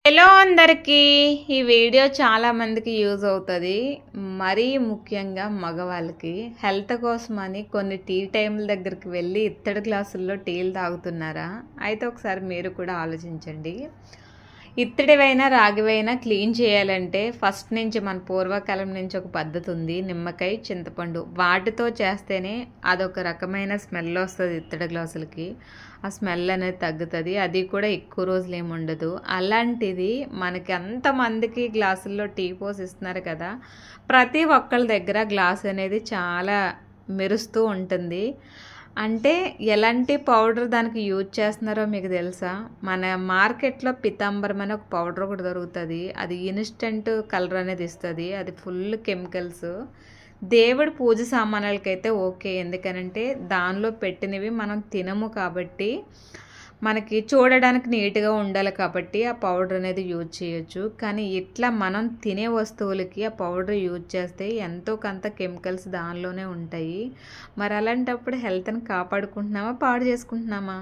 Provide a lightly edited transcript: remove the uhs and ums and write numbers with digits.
Hello అందరికీ ఈ video చాలా మందికి యూజ్ అవుతుంది. మరీ ముఖ్యంగా మగవాళ్ళకి హెల్త్ కోసమని కొన్ని టీ టైంల దగ్గరికి వెళ్ళి ఇత్తడి గ్లాసుల్లో టీలు తాగుతున్నారా? అయితే ఒకసారి మీరు కూడా ఆలోచించండి. ఇత్తడివైనా రాగివైనా క్లీన్ చేయాలంటే ఫస్ట్ నుంచి మన పూర్వకాలం నుంచి ఒక పద్ధతి ఉంది. నిమ్మకాయ, చింతపండు వాటితో చేస్తేనే అదొక రకమైన స్మెల్ వస్తుంది ఇత్తడి గ్లాసులకి. ఆ స్మెల్ అనేది తగ్గుతుంది. అది కూడా ఎక్కువ రోజులు ఏమి ఉండదు. అలాంటిది మనకి అంతమందికి గ్లాసుల్లో టీ పోసి ఇస్తున్నారు కదా, ప్రతి ఒక్కళ్ళ దగ్గర గ్లాస్ అనేది చాలా మెరుస్తూ ఉంటుంది. అంటే ఎలాంటి పౌడర్ దానికి యూజ్ చేస్తున్నారో మీకు తెలుసా? మన మార్కెట్లో పితాంబరం అనే ఒక పౌడర్ ఒకటి దొరుకుతుంది. అది ఇన్స్టెంట్ కలర్ అనేది ఇస్తుంది. అది ఫుల్ కెమికల్స్. దేవుడి పూజ సామాన్లకైతే ఓకే, ఎందుకనంటే దానిలో పెట్టినవి మనం తినము కాబట్టి మనకి చూడడానికి నీట్గా ఉండాలి కాబట్టి ఆ పౌడర్ అనేది యూజ్ చేయొచ్చు. కానీ ఇట్లా మనం తినే వస్తువులకి ఆ పౌడర్ యూజ్ చేస్తే ఎంతో కొంత కెమికల్స్ దానిలోనే ఉంటాయి. మరి అలాంటప్పుడు హెల్త్ని కాపాడుకుంటున్నామా, పాడు చేసుకుంటున్నామా?